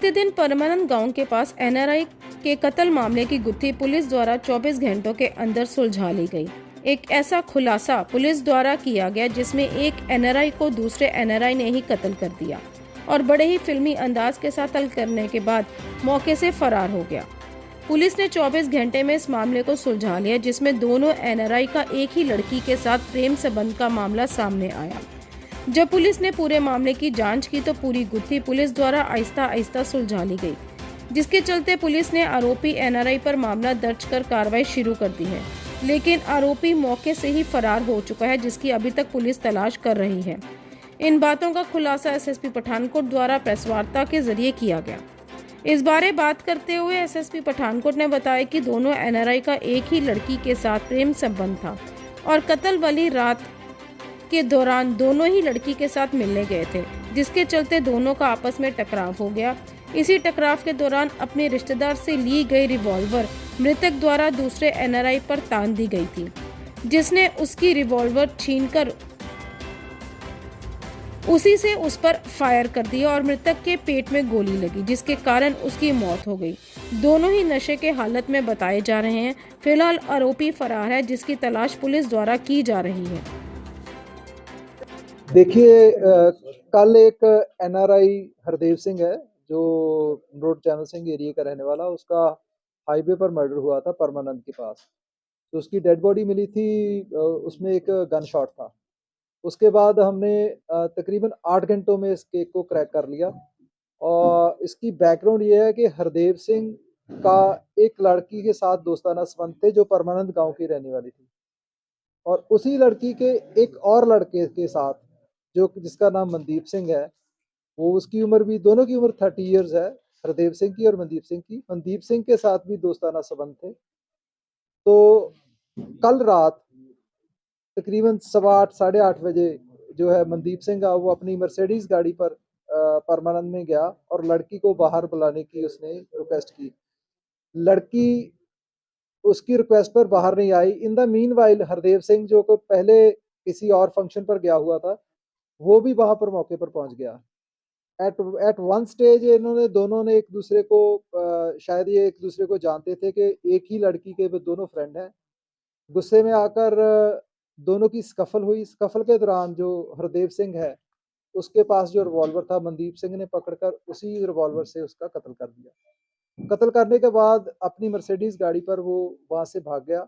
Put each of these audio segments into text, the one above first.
बीते दिन परमानंद गांव के पास एनआरआई के कत्ल मामले की गुत्थी पुलिस द्वारा 24 घंटों के अंदर सुलझा ली गई। एक ऐसा खुलासा पुलिस द्वारा किया गया जिसमें एक एनआरआई को दूसरे एनआरआई ने ही कत्ल कर दिया और बड़े ही फिल्मी अंदाज के साथ कत्ल करने के बाद मौके से फरार हो गया। पुलिस ने 24 घंटे में इस मामले को सुलझा लिया, जिसमें दोनों एनआरआई का एक ही लड़की के साथ प्रेम संबंध का मामला सामने आया। जब पुलिस ने पूरे मामले की जांच की तो पूरी गुत्थी पुलिस द्वारा आहिस्ता आहिस्ता सुलझा ली गई, जिसके चलते पुलिस ने आरोपी एनआरआई पर मामला दर्ज कर कार्रवाई शुरू कर दी है। लेकिन आरोपी मौके से ही फरार हो चुका है, जिसकी अभी तक पुलिस तलाश कर रही है। इन बातों का खुलासा एसएसपी पठानकोट द्वारा प्रेस वार्ता के जरिए किया गया। इस बारे बात करते हुए एसएसपी पठानकोट ने बताया कि दोनों एनआरआई का एक ही लड़की के साथ प्रेम संबंध था और कत्ल वाली रात के दौरान दोनों ही लड़की के साथ मिलने गए थे, जिसके चलते दोनों का आपस में टकराव हो गया। इसी टकराव के दौरान अपने रिश्तेदार से ली गई रिवॉल्वर मृतक द्वारा दूसरे एनआरआई पर तान दी गई थी, जिसने उसकी रिवॉल्वर छीनकर उसी से उस पर फायर कर दिया और मृतक के पेट में गोली लगी, जिसके कारण उसकी मौत हो गई। दोनों ही नशे के हालत में बताए जा रहे हैं। फिलहाल आरोपी फरार है, जिसकी तलाश पुलिस द्वारा की जा रही है। देखिए, कल एक एनआरआई हरदेव सिंह है जो रोड चैनल सिंह एरिया का रहने वाला, उसका हाईवे पर मर्डर हुआ था परमानंद के पास। तो उसकी डेड बॉडी मिली थी, उसमें एक गन शॉट था। उसके बाद हमने तकरीबन 8 घंटों में इस केस को क्रैक कर लिया। और इसकी बैकग्राउंड ये है कि हरदेव सिंह का एक लड़की के साथ दोस्ताना संबंध थे जो परमानंद गांव की रहने वाली थी, और उसी लड़की के एक और लड़के के साथ जो जिसका नाम मनदीप सिंह है, वो उसकी उम्र भी, दोनों की उम्र 30 इयर्स है, हरदेव सिंह की और मनदीप सिंह की। मनदीप सिंह के साथ भी दोस्ताना संबंध थे। तो कल रात तकरीबन 7:15 साढ़े 8 बजे जो है मनदीप सिंह का वो अपनी मर्सिडीज गाड़ी पर परमानंद में गया और लड़की को बाहर बुलाने की उसने रिक्वेस्ट की। लड़की उसकी रिक्वेस्ट पर बाहर नहीं आई। In the meanwhile Hardev Singh जो को पहले किसी और फंक्शन पर गया हुआ था, वो भी वहां पर मौके पर पहुंच गया। एट वन स्टेज इन्होंने दोनों ने एक दूसरे को शायद ये एक दूसरे को जानते थे कि एक ही लड़की के वो दोनों फ्रेंड हैं। गुस्से में आकर दोनों की स्कफल हुई। स्कफल के दौरान जो हरदेव सिंह है उसके पास जो रिवॉल्वर था, मनदीप सिंह ने पकड़कर उसी रिवॉल्वर से उसका कत्ल कर दिया। कत्ल करने के बाद अपनी मर्सिडीज गाड़ी पर वो वहां से भाग गया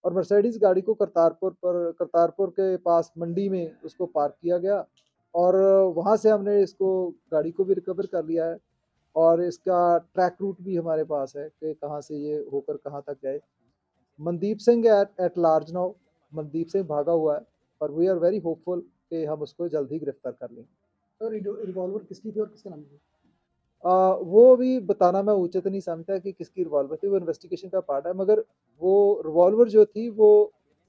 और मर्सिडीज गाड़ी को करतारपुर के पास मंडी में उसको पार्क किया गया और वहां से हमने इसको गाड़ी को भी रिकवर कर लिया है और इसका ट्रैक रूट भी हमारे पास है कि कहाँ से ये होकर कहाँ तक गए। Mandeep Singh at large now, Mandeep Singh भागा हुआ है और वी आर वेरी होपफुल कि हम उसको जल्द ही गिरफ्तार कर लेंगे। तो रिवॉल्वर किसकी थी और किसके नाम की? वो भी बताना मैं उचित नहीं समझता कि किसकी रिवॉल्वर थी, वो इन्वेस्टिगेशन का पार्ट है। मगर वो रिवॉल्वर जो थी वो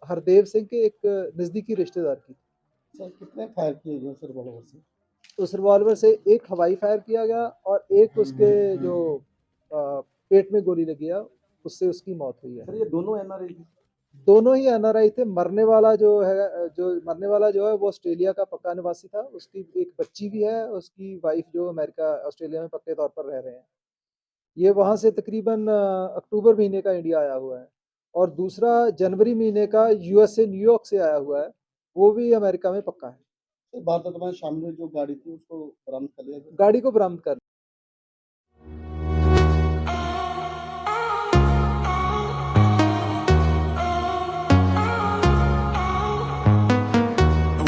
हरदेव सिंह के एक नज़दीकी रिश्तेदार की। सर कितने फायर किए गए उस रिवॉल्वर से? उस रिवॉल्वर से एक हवाई फायर किया गया और एक उसके जो पेट में गोली लगी है उससे उसकी मौत हुई है। सर ये दोनों एनआरआई थे? दोनों ही एनआरआई थे। मरने वाला जो है वो ऑस्ट्रेलिया का पक्का निवासी था। उसकी एक बच्ची भी है, उसकी वाइफ जो अमेरिका ऑस्ट्रेलिया में पक्के तौर पर रह रहे हैं। ये वहां से तकरीबन अक्टूबर महीने का इंडिया आया हुआ है और दूसरा जनवरी महीने का यूएसए न्यूयॉर्क से आया हुआ है, वो भी अमेरिका में पक्का है। भारत में शामिल जो गाड़ी थी उसको बरामद कर लिया? गाड़ी को बरामद कर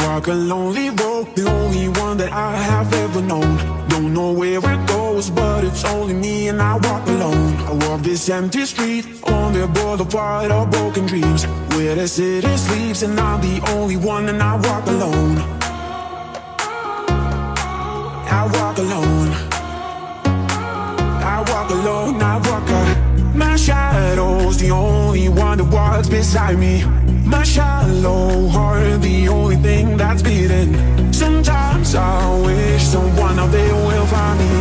Walk a lonely road, the only one that I have ever known. Don't know where it goes, but it's only me and I walk alone. I walk this empty street on the boulevard of broken dreams, where the city sleeps and I'm the only one and I walk alone. I walk alone. I walk alone, I walk alone. My shadow's the only one that walks beside me. My shallow heart, the only thing that's beating. Sometimes I wish someone out there will find me.